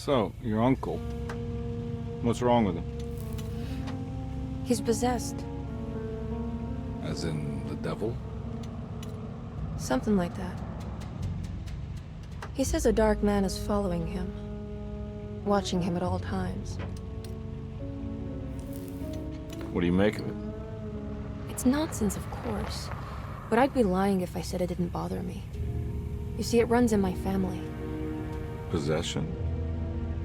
So, your uncle. What's wrong with him? He's possessed. As in the devil? Something like that. He says a dark man is following him, watching him at all times. What do you make of it? It's nonsense, of course, but I'd be lying if I said it didn't bother me. You see, it runs in my family. Possession?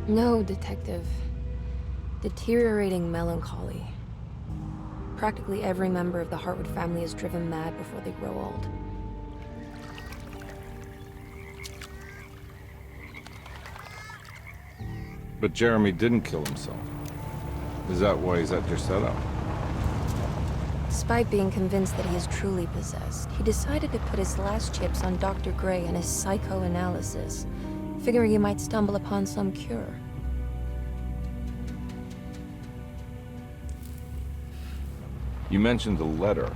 No, Detective. Deteriorating melancholy. Practically every member of the Hartwood family is driven mad before they grow old. But Jeremy didn't kill himself. Is that why he's at your setup? Despite being convinced that he is truly possessed, he decided to put his last chips on Dr. Gray and his psychoanalysis, figuring he might stumble upon some cure. You mentioned the letter.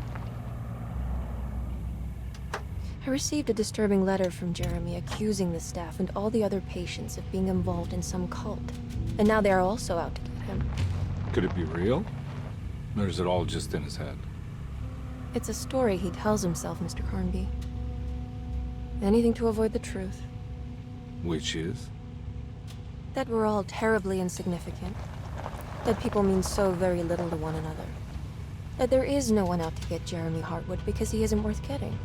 I received a disturbing letter from Jeremy accusing the staff and all the other patients of being involved in some cult. And now they are also out to get him. Could it be real? Or is it all just in his head? It's a story he tells himself, Mr. Carnby. Anything to avoid the truth. Which is? That we're all terribly insignificant. That people mean so very little to one another. That there is no one out to get Jeremy Hartwood because he isn't worth getting.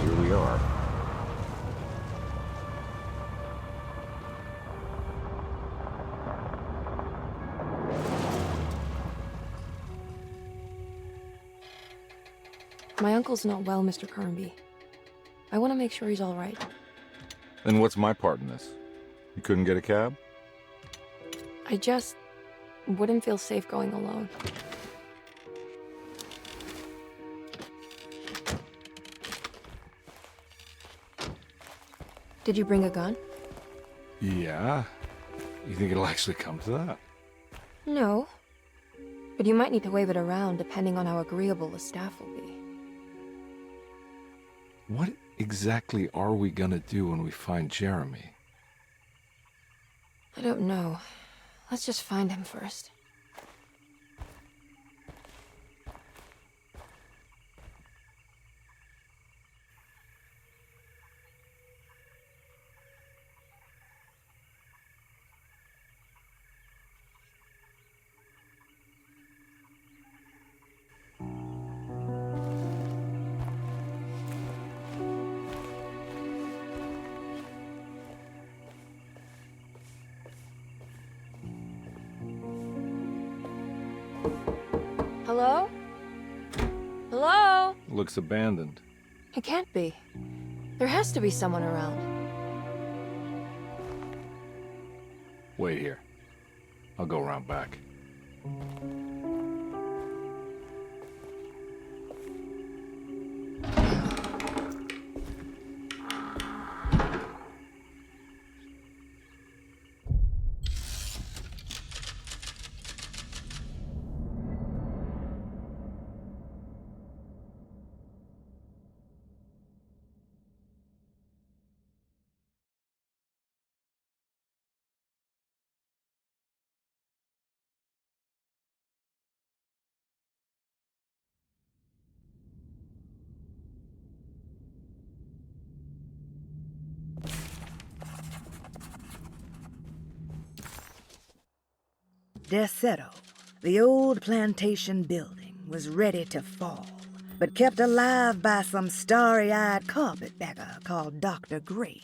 Here we are. My uncle's not well, Mr. Carnby. I want to make sure he's all right. Then what's my part in this? You couldn't get a cab? I just wouldn't feel safe going alone. Did you bring a gun? Yeah. You think it'll actually come to that? No. But you might need to wave it around depending on how agreeable the staff will be. What exactly are we gonna do when we find Jeremy? I don't know. Let's just find him first. Hello? Hello? Looks abandoned. It can't be. There has to be someone around. Wait here. I'll go around back. Deseto, the old plantation building, was ready to fall, but kept alive by some starry-eyed carpetbagger called Dr. Gray.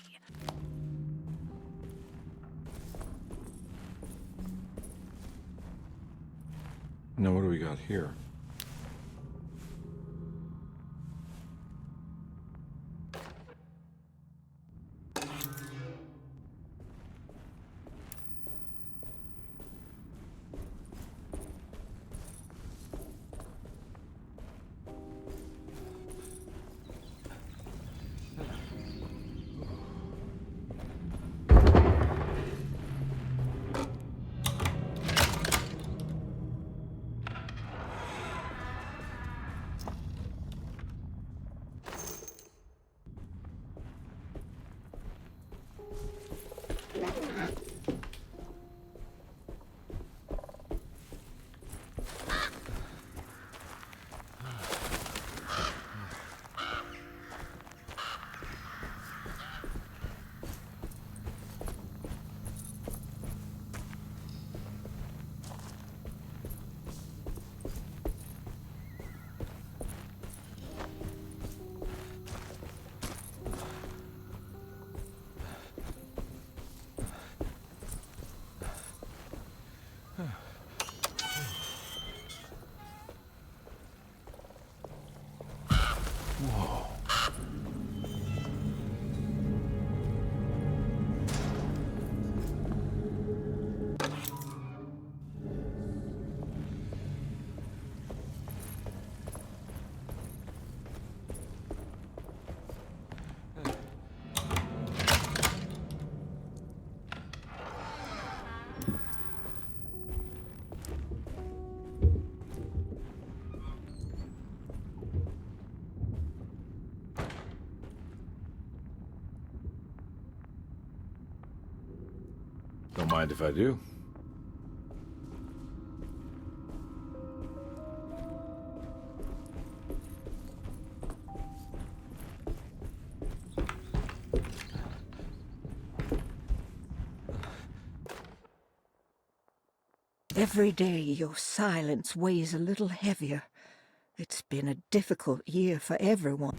Now what do we got here? Don't mind if I do. Every day your silence weighs a little heavier. It's been a difficult year for everyone.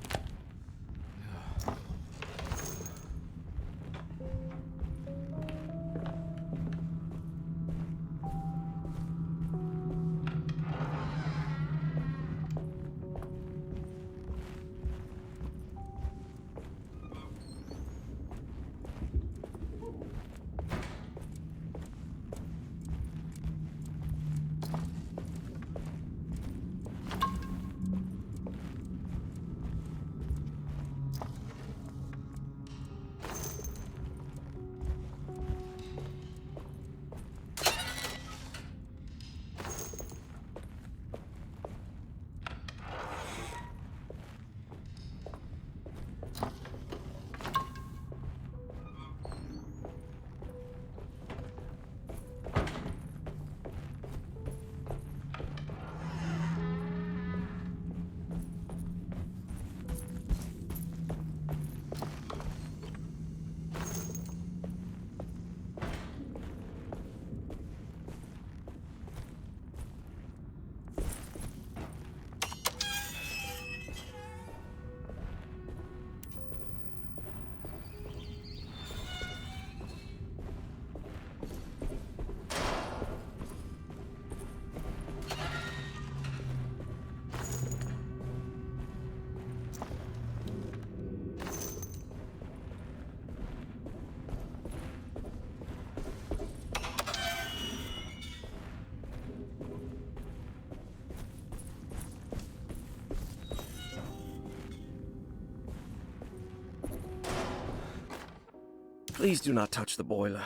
Please do not touch the boiler.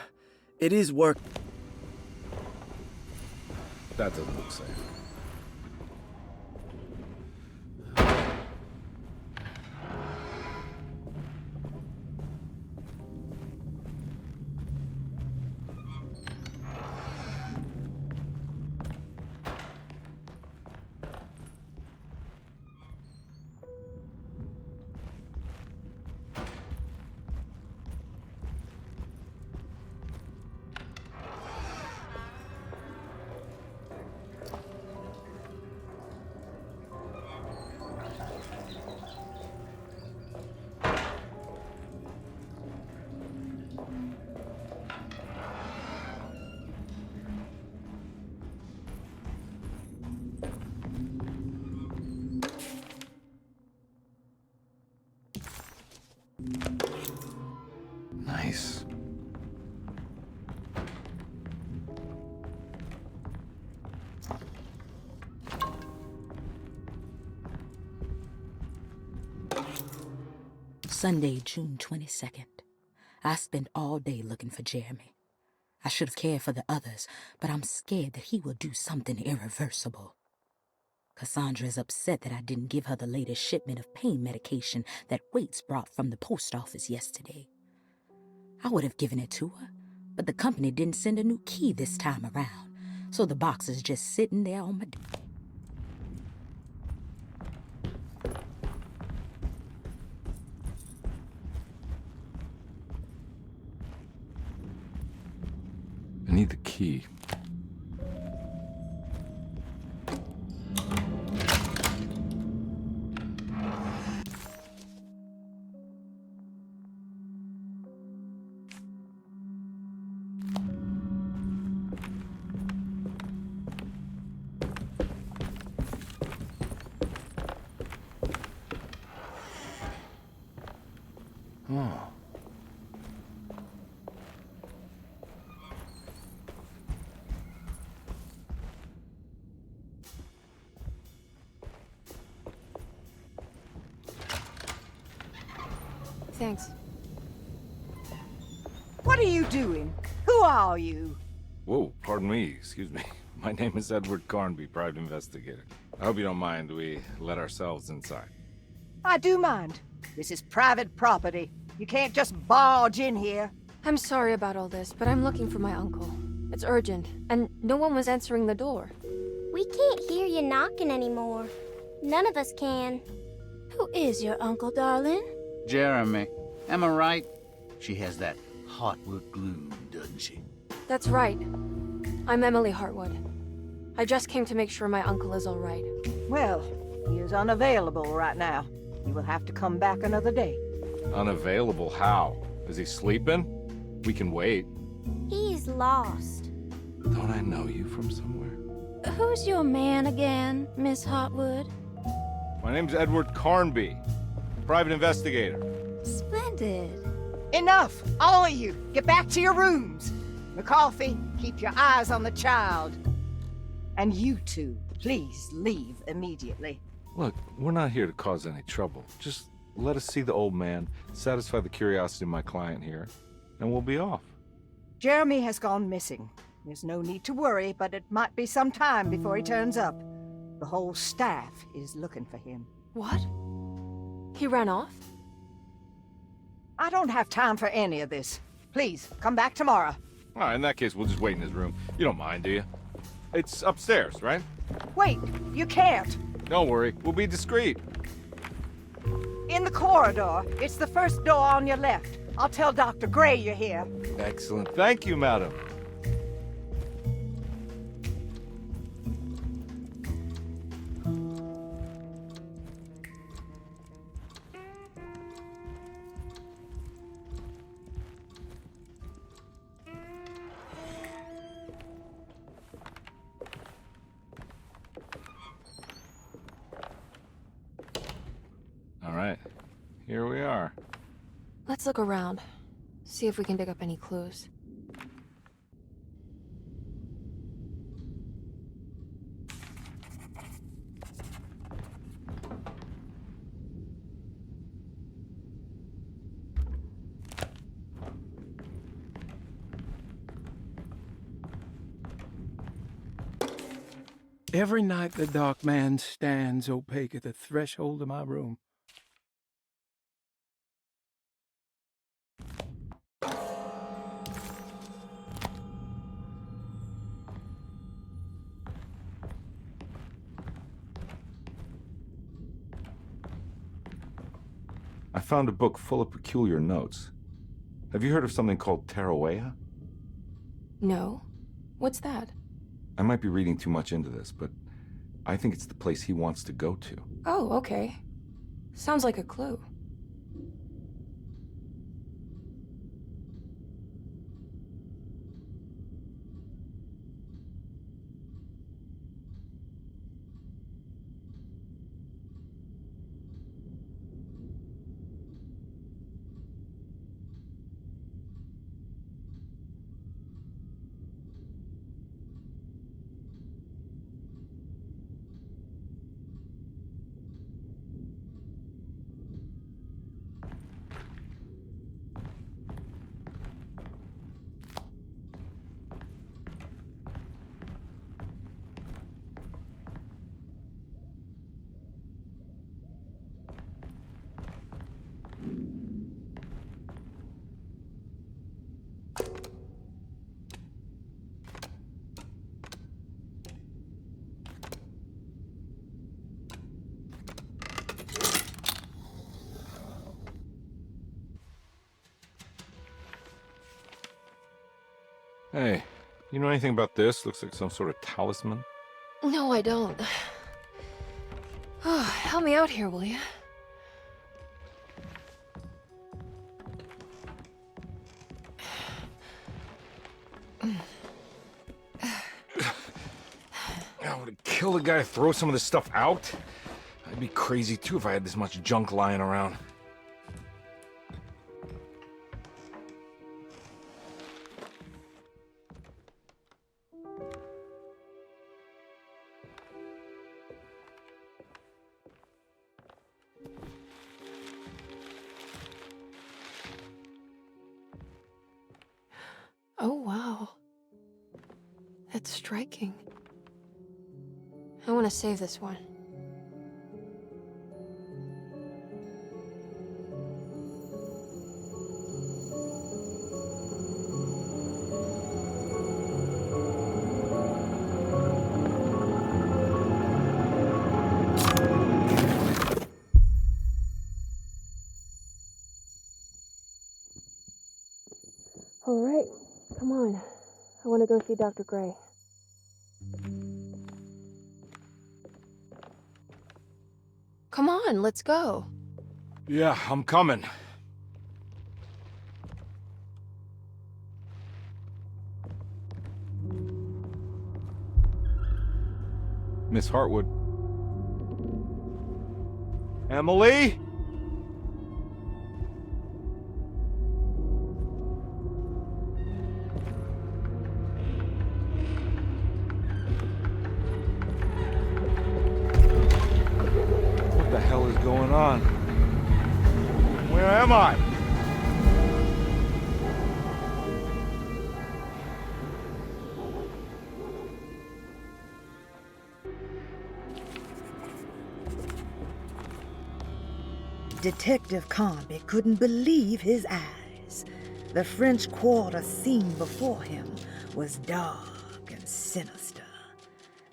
It is work. That doesn't look safe. Nice. Sunday, June 22nd. I spent all day looking for Jeremy. I should have cared for the others, but I'm scared that he will do something irreversible. Cassandra is upset that I didn't give her the latest shipment of pain medication that Waits brought from the post office yesterday. I would have given it to her, but the company didn't send a new key this time around, so the box is just sitting there on my desk. I need the key. Oh. Thanks. What are you doing? Who are you? Whoa, pardon me, excuse me. My name is Edward Carnby, private investigator. I hope you don't mind we let ourselves inside. I do mind. This is private property. You can't just barge in here. I'm sorry about all this, but I'm looking for my uncle. It's urgent, and no one was answering the door. We can't hear you knocking anymore. None of us can. Who is your uncle, darling? Jeremy. Am I right? She has that Hartwood gloom, doesn't she? That's right. I'm Emily Hartwood. I just came to make sure my uncle is all right. Well, he is unavailable right now. You will have to come back another day. Unavailable how? Is he sleeping? We can wait. He's lost. Don't I know you from somewhere? Who's your man again, Miss Hartwood? My name's Edward Carnby, private investigator. Splendid. Enough! All of you! Get back to your rooms! McCarthy, keep your eyes on the child. And you two, please leave immediately. Look, we're not here to cause any trouble. Just let us see the old man, satisfy the curiosity of my client here, and we'll be off. Jeremy has gone missing. There's no need to worry, but it might be some time before he turns up. The whole staff is looking for him. What? He ran off? I don't have time for any of this. Please, come back tomorrow. All right, in that case, we'll just wait in his room. You don't mind, do you? It's upstairs, right? Wait, you can't. Don't worry, we'll be discreet. In the corridor. It's the first door on your left. I'll tell Dr. Gray you're here. Excellent. Thank you, madam. All right, here we are. Let's look around. See if we can dig up any clues. Every night the dark man stands opaque at the threshold of my room. I found a book full of peculiar notes. Have you heard of something called Tarawea? No. What's that? I might be reading too much into this, but I think it's the place he wants to go to. Oh, okay. Sounds like a clue. Hey, you know anything about this? Looks like some sort of talisman. No, I don't. Oh, help me out here, will you? I would kill the guy to throw some of this stuff out. I'd be crazy too if I had this much junk lying around. Oh, wow. That's striking. I want to save this one. All right, come on. I want to go see Dr. Gray. Come on, let's go. Yeah, I'm coming. Miss Hartwood. Emily? What the hell is going on? Where am I? Detective Carnby couldn't believe his eyes. The French Quarter scene before him was dark and sinister.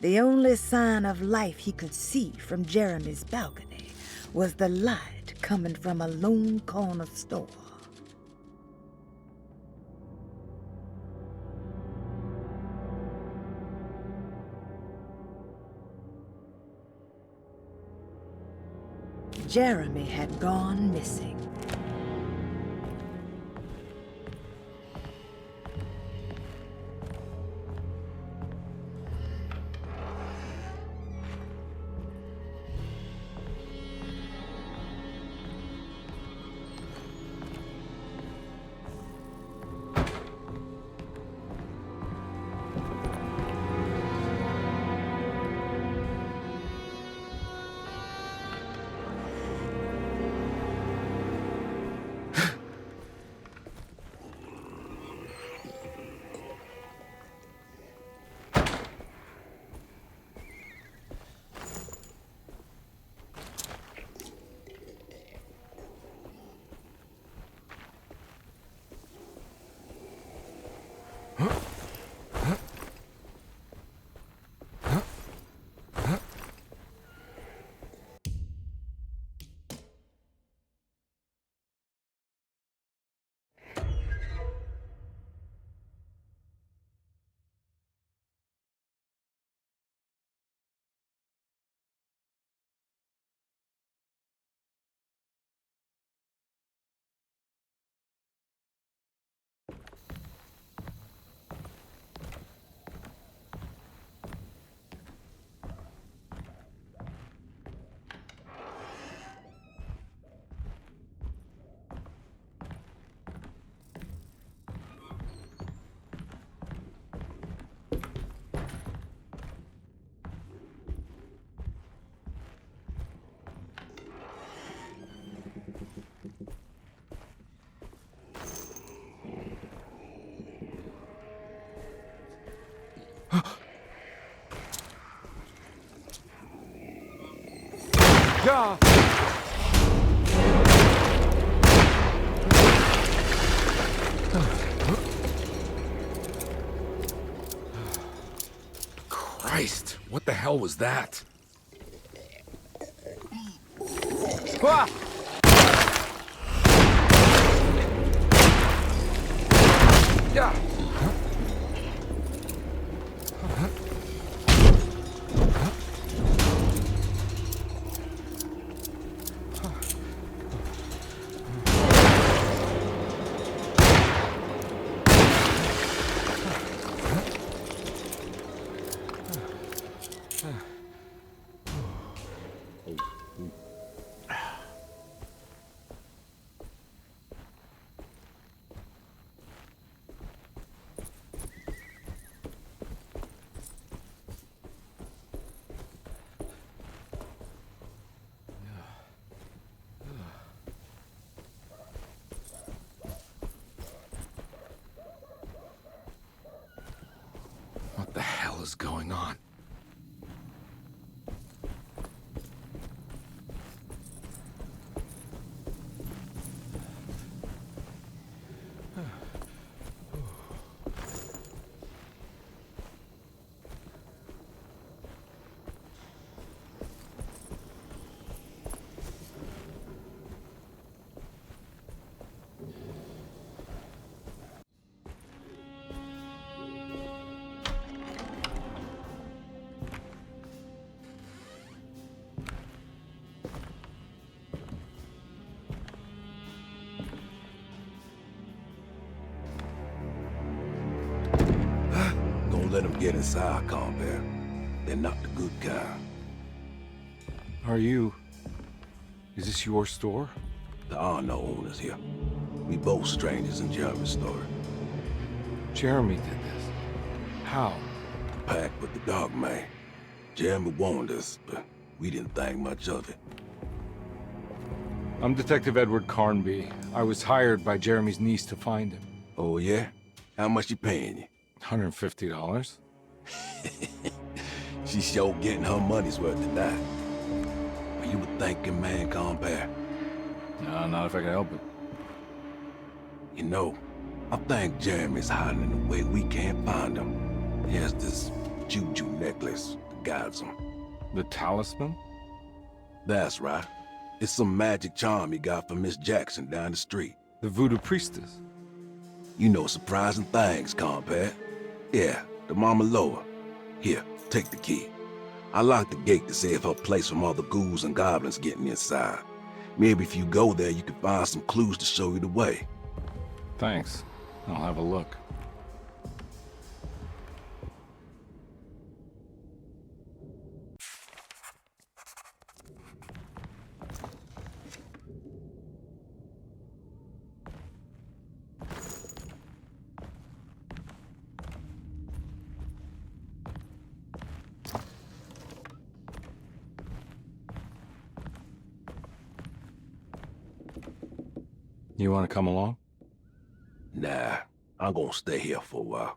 The only sign of life he could see from Jeremy's balcony was the light coming from a lone corner store. Jeremy had gone missing. God! Christ, what the hell was that? Ah! Yeah. What the hell is going on? them get inside, compare. They're not the good kind. Are you... Is this your store? There are no owners here. We both strangers in Jeremy's story. Jeremy did this. How? Pact with the dog man. Jeremy warned us, but we didn't think much of it. I'm Detective Edward Carnby. I was hired by Jeremy's niece to find him. Oh, yeah? How much she paying you? $150. She's sure getting her money's worth tonight. Are you a thinking man, compare? No, not if I can help it. You know, I think Jeremy's hiding in a way we can't find him. He has this juju necklace that guides him. The talisman? That's right. It's some magic charm he got from Miss Jackson down the street. The voodoo priestess? You know surprising things, compare. Yeah, the Mama Loa. Here, take the key. I locked the gate to save her place from all the ghouls and goblins getting inside. Maybe if you go there, you can find some clues to show you the way. Thanks. I'll have a look. You want to come along? Nah, I'm gonna stay here for a while.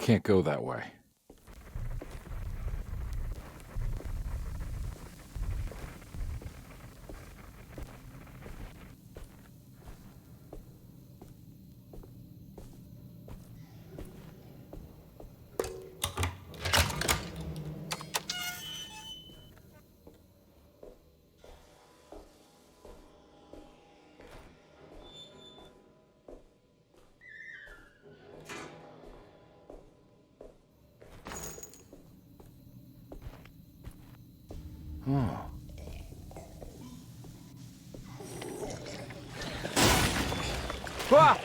can't go that way. Oh. Ah!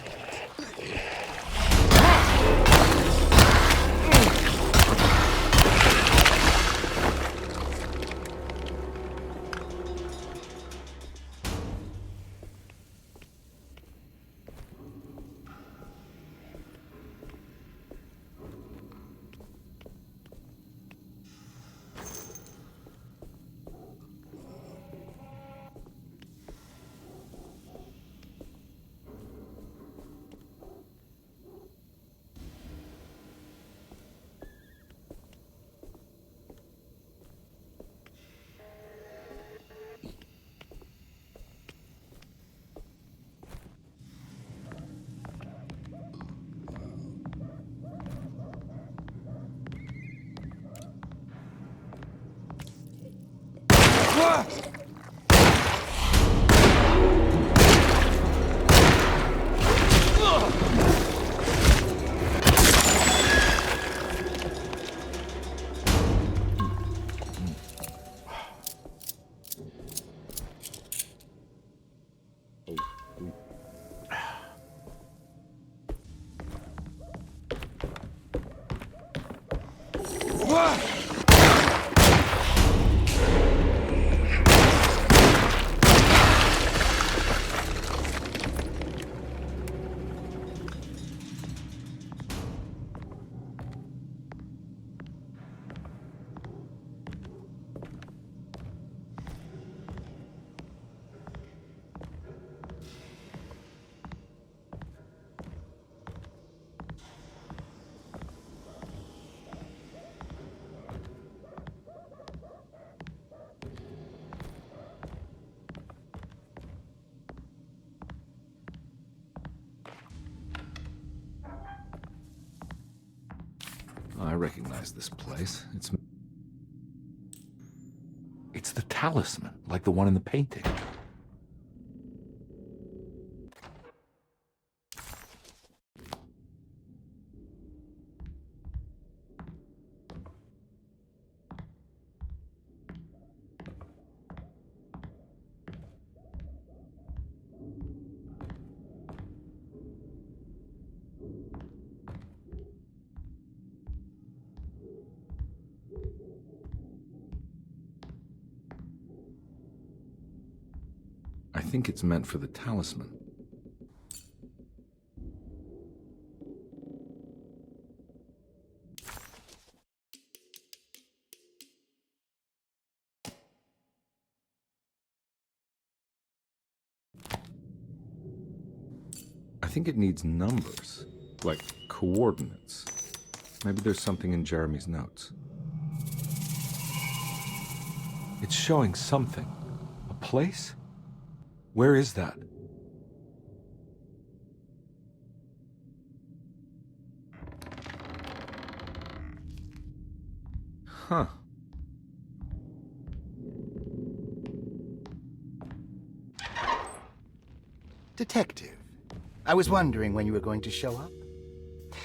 I recognize this place. It's the talisman, like the one in the painting. I think it's meant for the talisman. I think it needs numbers, like coordinates. Maybe there's something in Jeremy's notes. It's showing something. A place? Where is that? Huh. Detective, I was wondering when you were going to show up.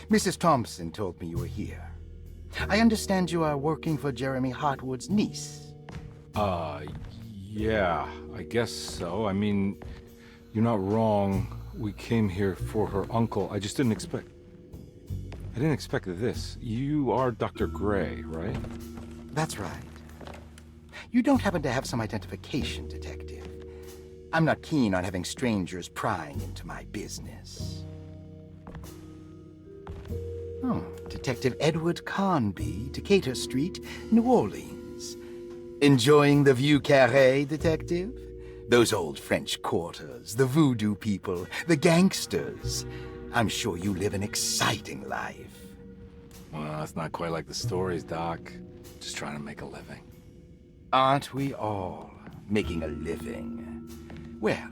Mrs. Thompson told me you were here. I understand you are working for Jeremy Hartwood's niece. Yeah, I guess so. I mean, you're not wrong. We came here for her uncle. I just didn't expect... I didn't expect this. You are Dr. Gray, right? That's right. You don't happen to have some identification, Detective. I'm not keen on having strangers prying into my business. Oh, Detective Edward Carnby, Decatur Street, New Orleans. Enjoying the Vieux Carré, Detective? Those old French quarters, the voodoo people, the gangsters. I'm sure you live an exciting life. Well, it's not quite like the stories, Doc. Just trying to make a living. Aren't we all making a living? Well,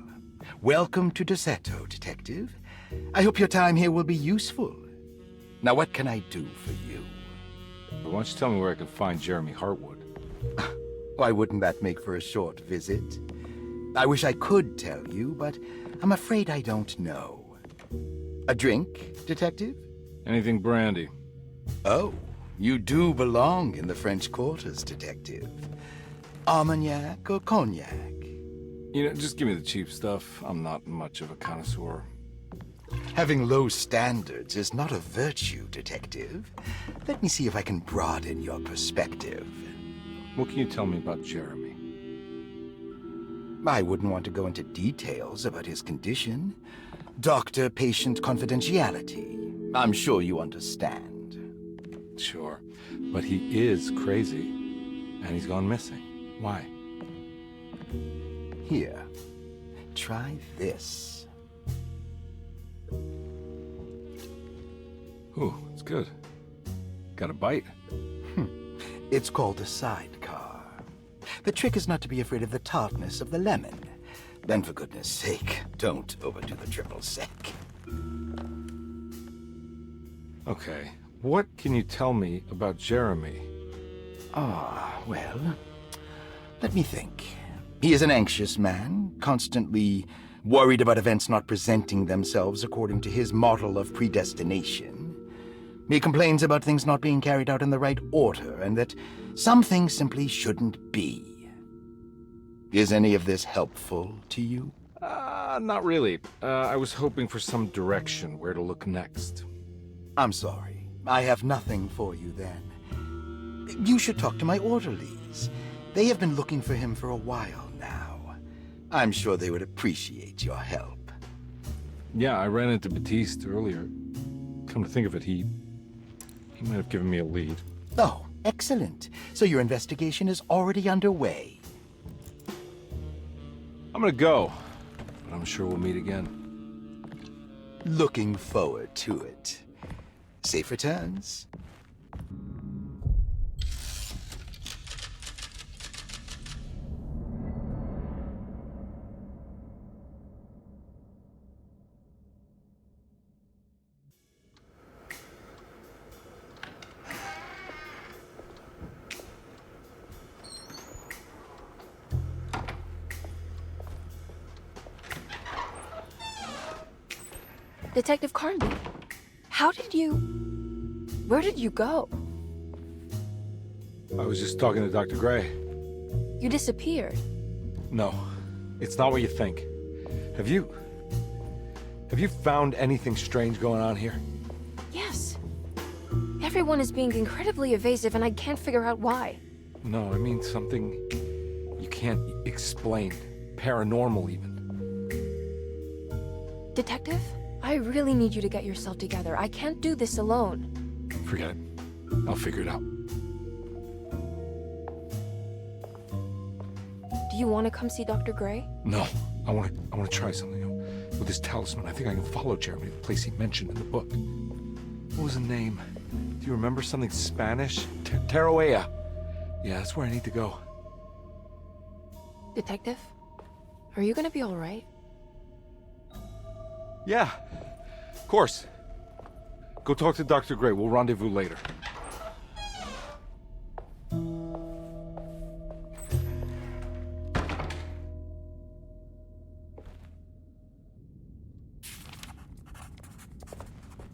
welcome to Deseto, Detective. I hope your time here will be useful. Now, what can I do for you? Why don't you tell me where I can find Jeremy Hartwood? Why wouldn't that make for a short visit? I wish I could tell you, but I'm afraid I don't know. A drink, Detective? Anything brandy. Oh, you do belong in the French Quarters, Detective. Armagnac or cognac? You know, just give me the cheap stuff. I'm not much of a connoisseur. Having low standards is not a virtue, Detective. Let me see if I can broaden your perspective. What can you tell me about Jeremy? I wouldn't want to go into details about his condition. Doctor-patient confidentiality. I'm sure you understand. Sure, but he is crazy, and he's gone missing. Why? Here, try this. Ooh, it's good. Got a bite? It's called a sidecar. The trick is not to be afraid of the tartness of the lemon. Then, for goodness sake, don't overdo the triple sec. Okay, what can you tell me about Jeremy? Well, let me think. He is an anxious man, constantly worried about events not presenting themselves according to his model of predestination. He complains about things not being carried out in the right order, and that some things simply shouldn't be. Is any of this helpful to you? Not really. I was hoping for some direction where to look next. I'm sorry. I have nothing for you then. You should talk to my orderlies. They have been looking for him for a while now. I'm sure they would appreciate your help. Yeah, I ran into Batiste earlier. Come to think of it, he might have given me a lead. Oh, excellent. So your investigation is already underway. I'm gonna go, but I'm sure we'll meet again. Looking forward to it. Safe returns. Detective Carnby, where did you go? I was just talking to Dr. Gray. You disappeared. No, it's not what you think. Have you found anything strange going on here? Yes. Everyone is being incredibly evasive and I can't figure out why. No, I mean something you can't explain. Paranormal, even. Detective, I really need you to get yourself together. I can't do this alone. Forget it. I'll figure it out. Do you want to come see Dr. Gray? No, I want to try something. With this talisman, I think I can follow Jeremy to the place he mentioned in the book. What was the name? Do you remember something Spanish? Tarawea. Yeah, that's where I need to go. Detective, are you gonna be all right? Yeah, of course. Go talk to Dr. Gray. We'll rendezvous later.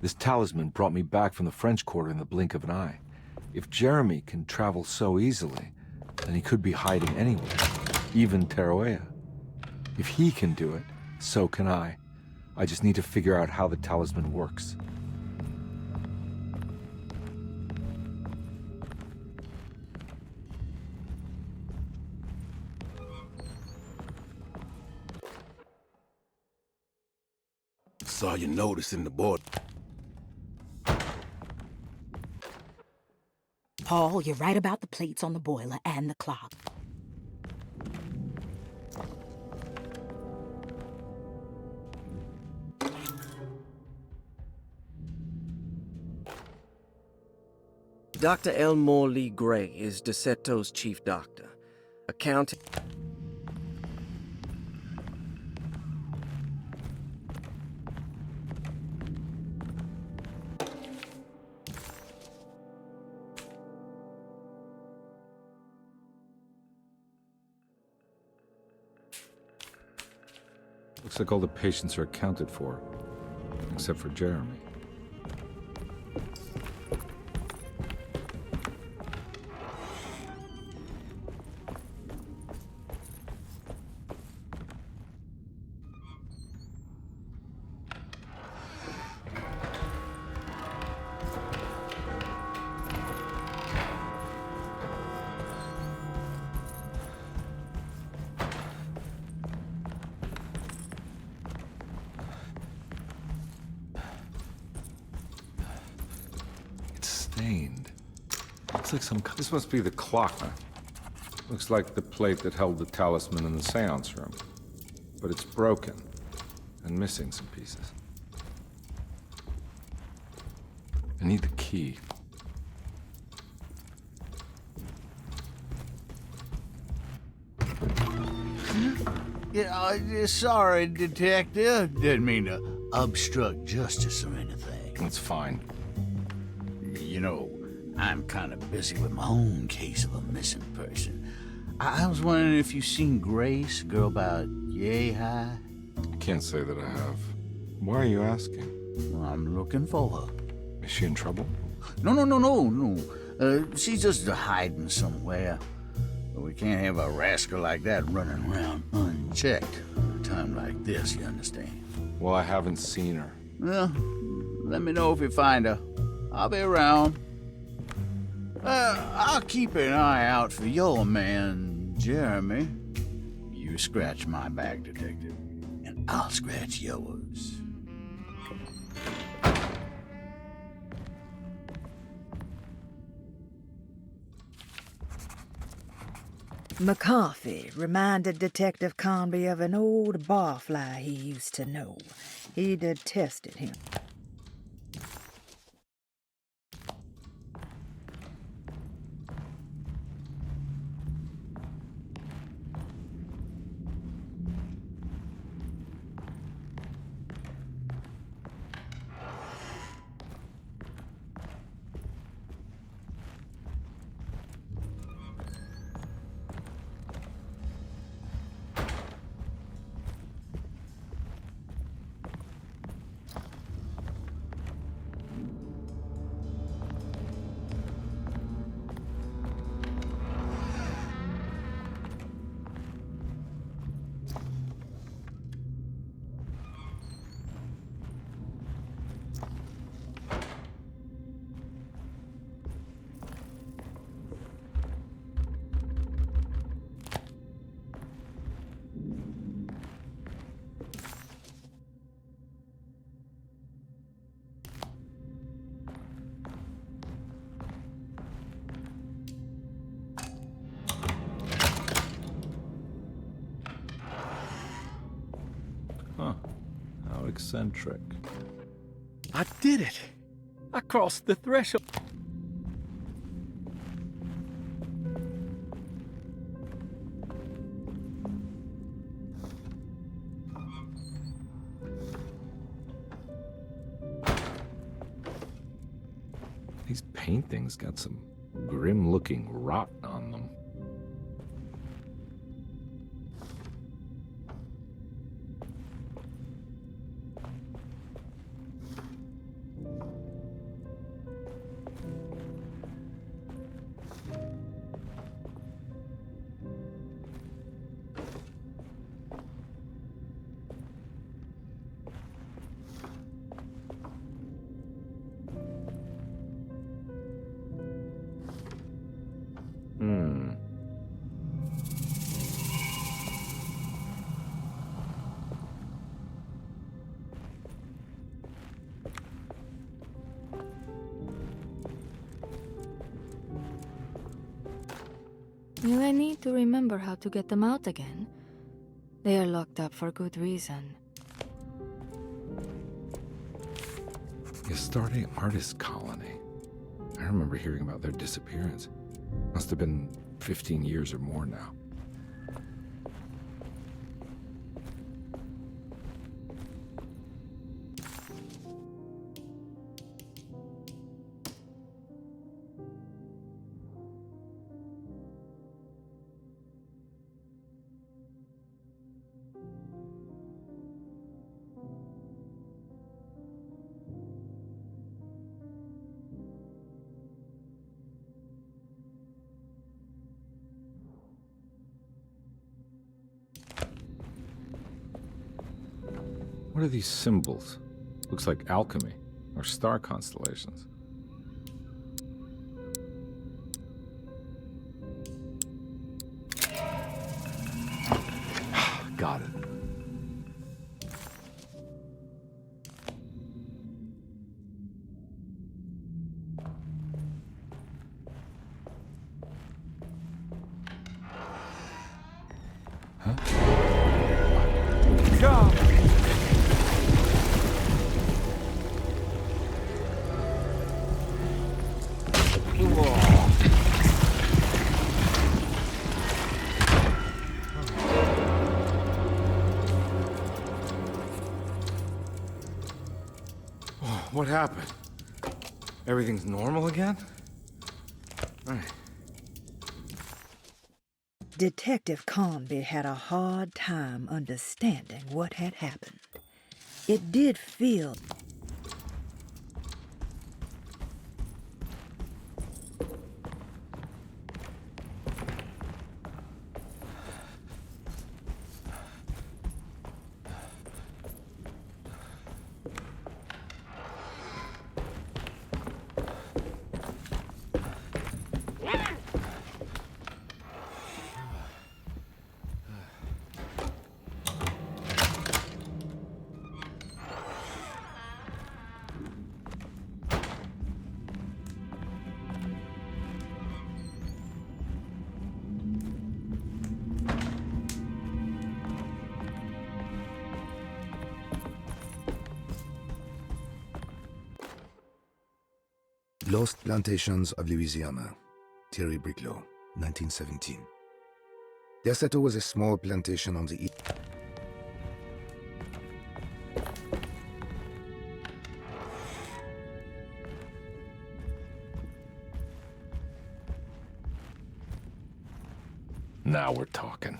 This talisman brought me back from the French Quarter in the blink of an eye. If Jeremy can travel so easily, then he could be hiding anywhere, even Tarawea. If he can do it, so can I. I just need to figure out how the talisman works. Saw your notice in the board. Paul, you're right about the plates on the boiler and the clock. Dr. Elmore Lee Gray is DeSeto's chief doctor. Accounting... Looks like all the patients are accounted for, except for Jeremy. Stained. Looks like some kind. This must be the clock. Looks like the plate that held the talisman in the seance room. But it's broken and missing some pieces. I need the key. Yeah, sorry, Detective. Didn't mean to obstruct justice or anything. It's fine. You know, I'm kind of busy with my own case of a missing person. I was wondering if you've seen Grace, a girl about yay high? I can't say that I have. Why are you asking? Well, I'm looking for her. Is she in trouble? No. She's just hiding somewhere. We can't have a rascal like that running around unchecked at a time like this, you understand? Well, I haven't seen her. Well, let me know if you find her. I'll be around. I'll keep an eye out for your man, Jeremy. You scratch my back, Detective, and I'll scratch yours. McCarthy reminded Detective Conby of an old barfly he used to know. He detested him. Huh. How eccentric. I did it! I crossed the threshold. These paintings got some grim-looking rot on them. You may need to remember how to get them out again. They are locked up for good reason. Astarte Artist Colony. I remember hearing about their disappearance. Must have been 15 years or more now. What are these symbols? Looks like alchemy, or star constellations. Got it. Huh? God! What happened? Everything's normal again? Right. Detective Conby had a hard time understanding what had happened. It did feel Lost Plantations of Louisiana, Thierry Briclot, 1917. Deseto was a small plantation on the east. Now we're talking.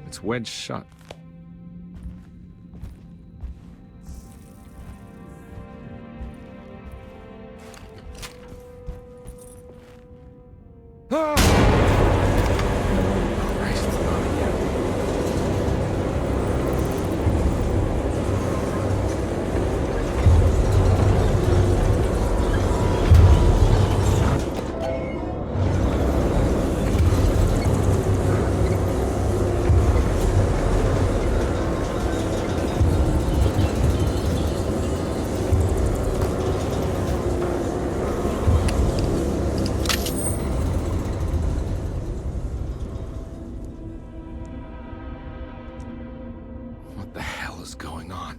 It's wedged shut. What the hell is going on?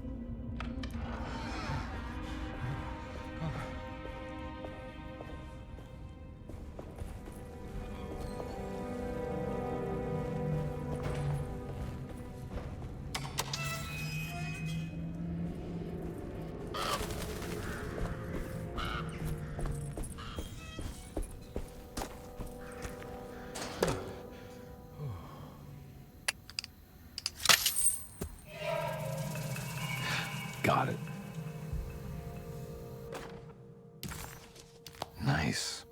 Got it. Nice.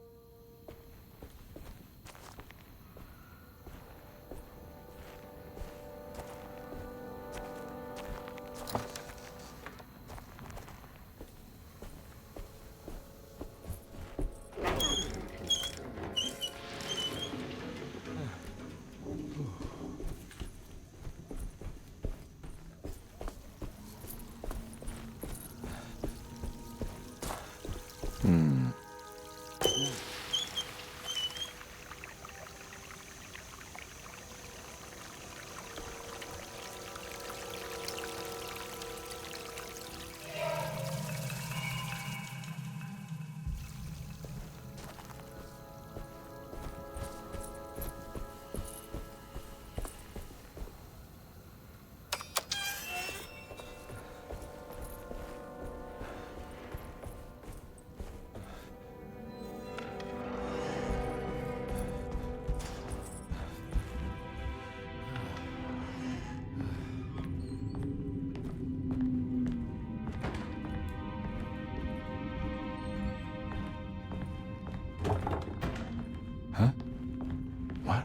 Huh? What?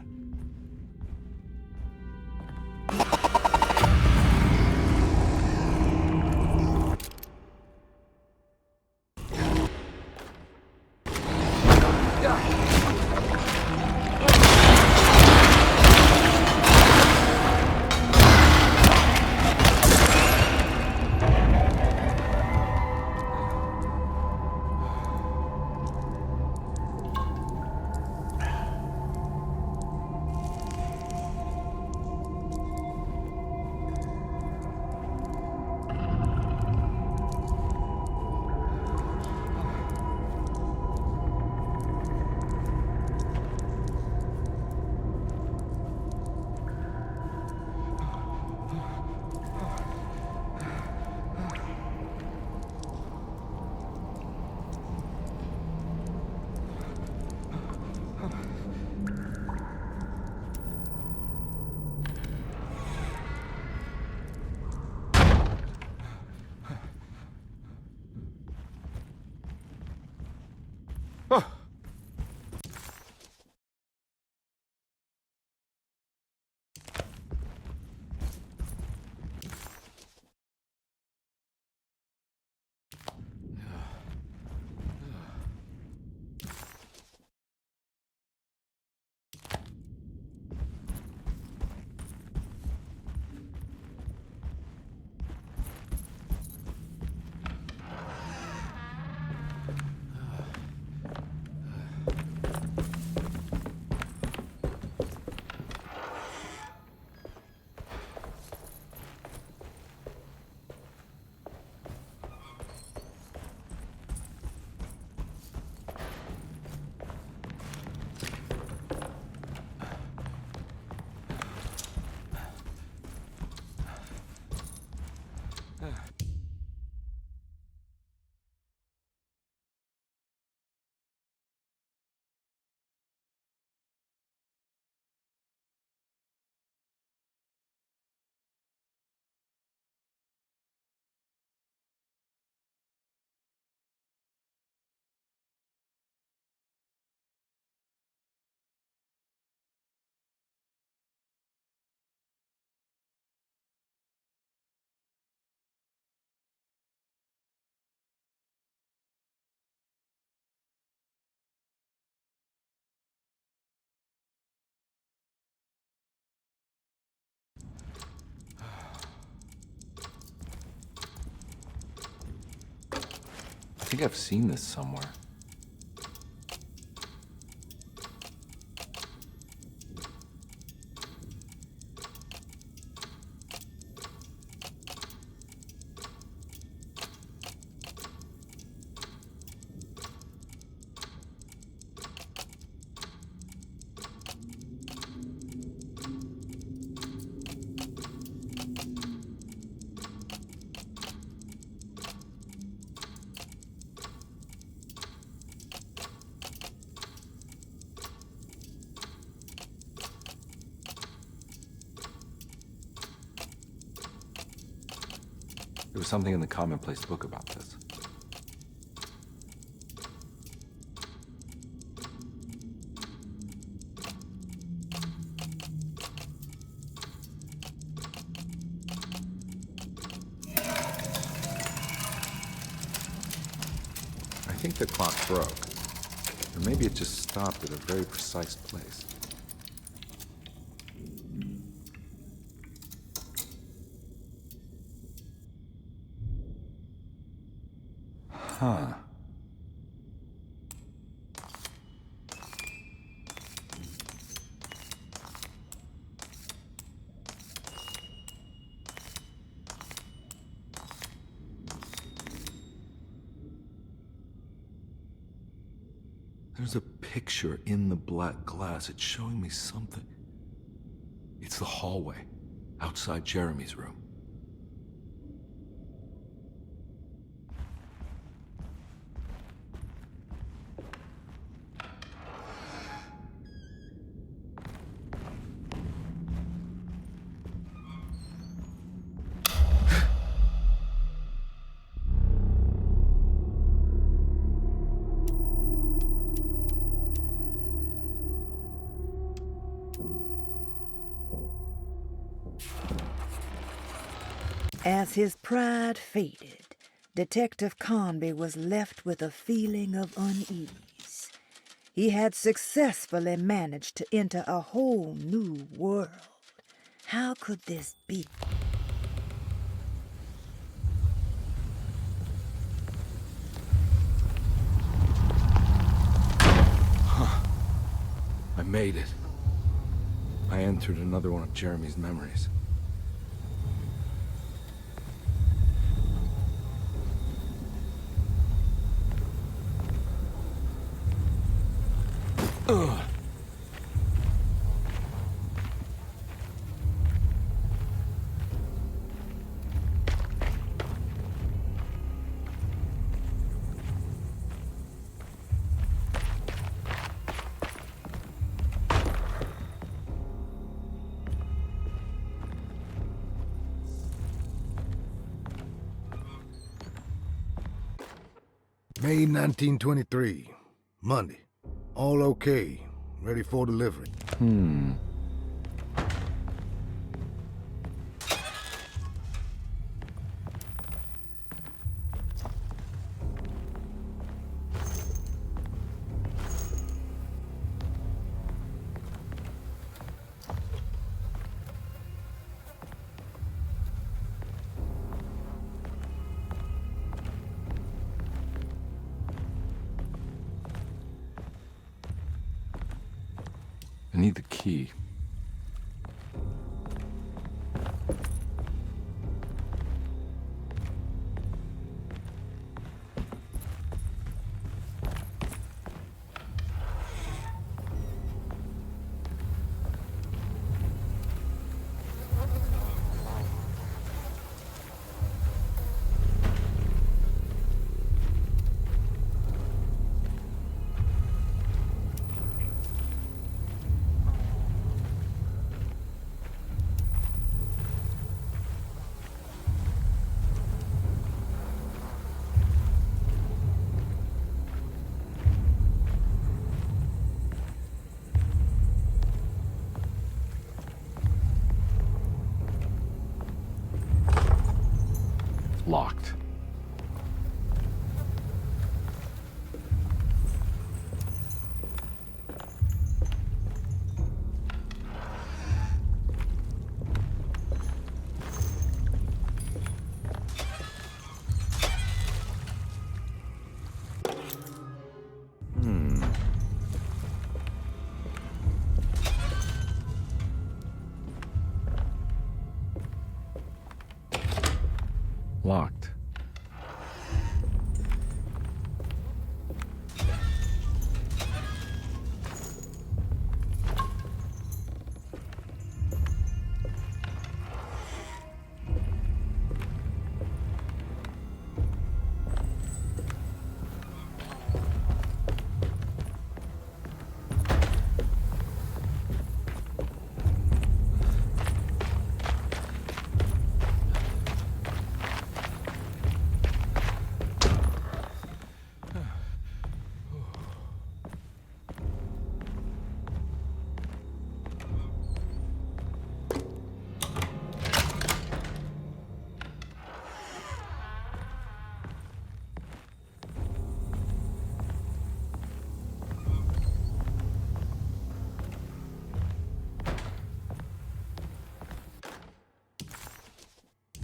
I think I've seen this somewhere. There was something in the commonplace book about this. I think the clock broke. Or maybe it just stopped at a very precise place. Huh. There's a picture in the black glass. It's showing me something. It's the hallway outside Jeremy's room. As his pride faded, Detective Conby was left with a feeling of unease. He had successfully managed to enter a whole new world. How could this be? I made it. I entered another one of Jeremy's memories. Ugh. May 1923, Monday. All okay. Ready for delivery. I need the key. Locked. Locked.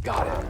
Got it.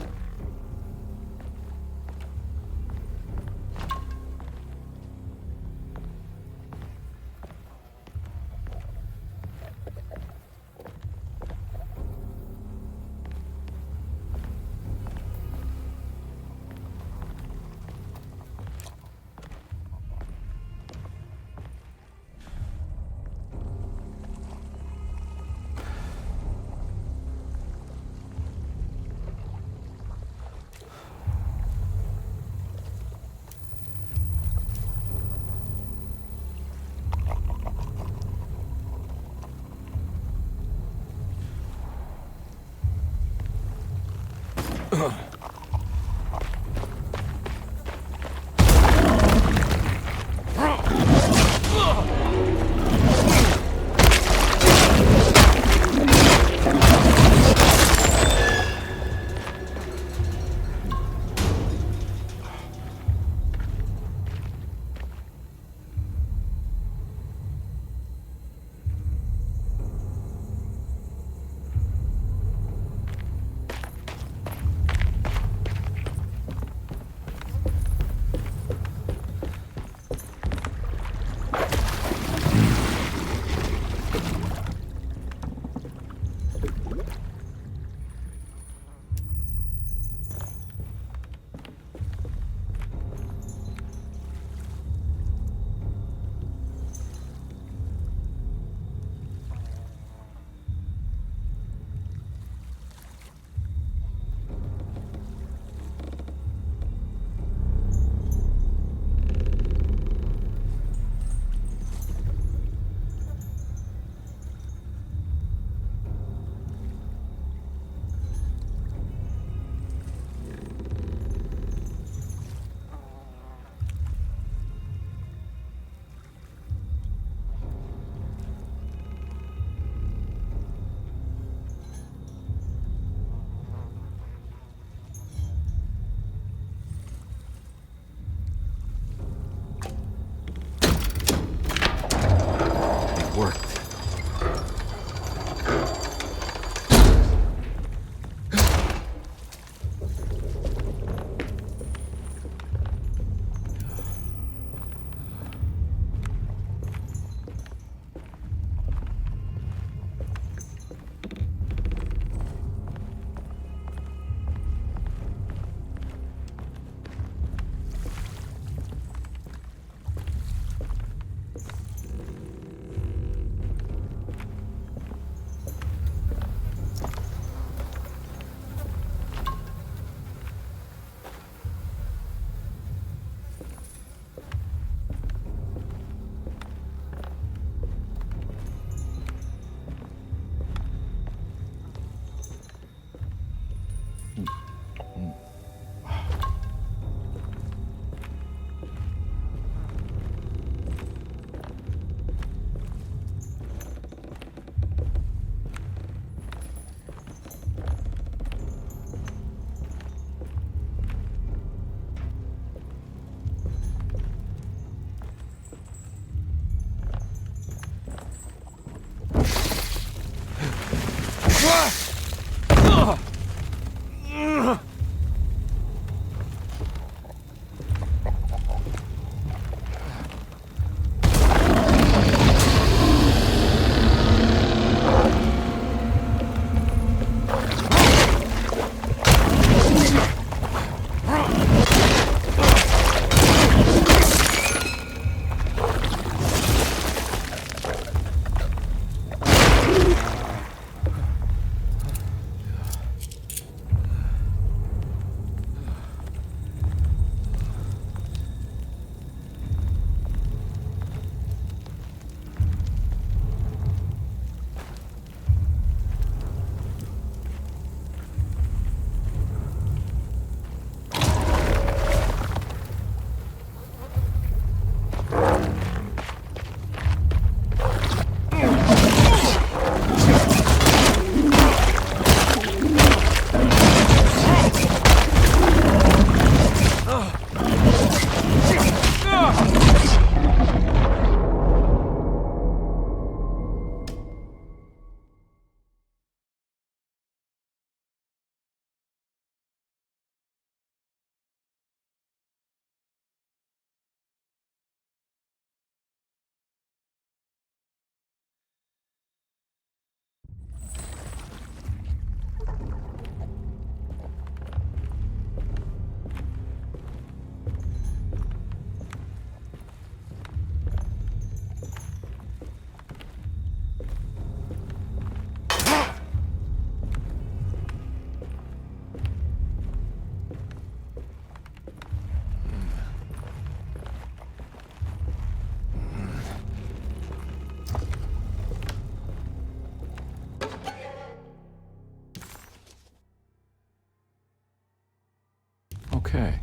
Okay.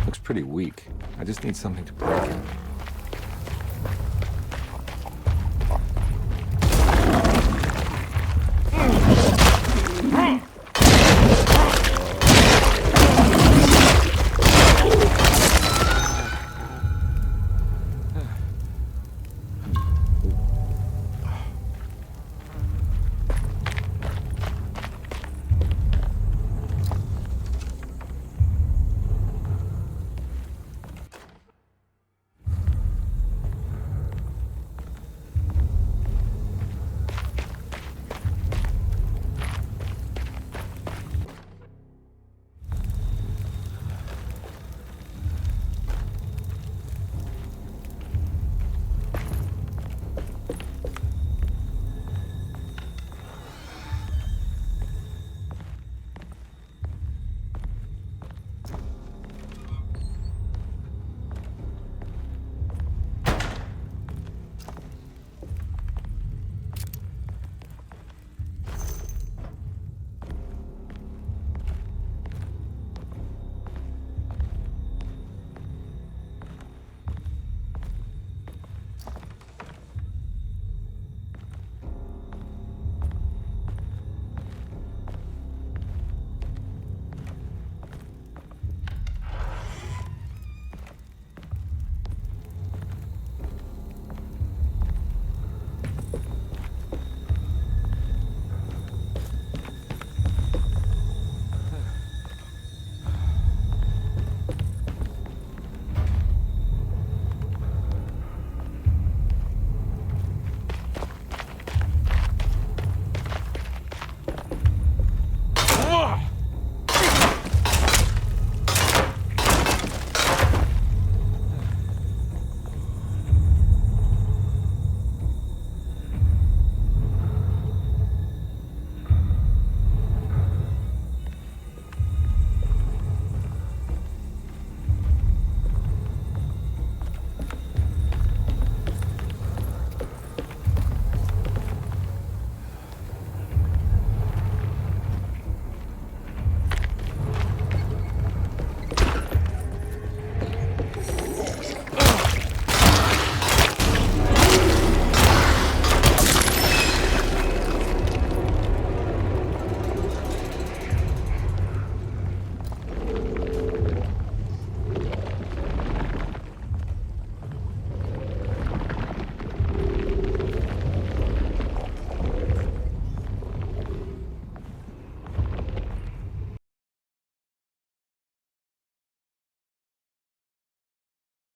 Looks pretty weak. I just need something to break it.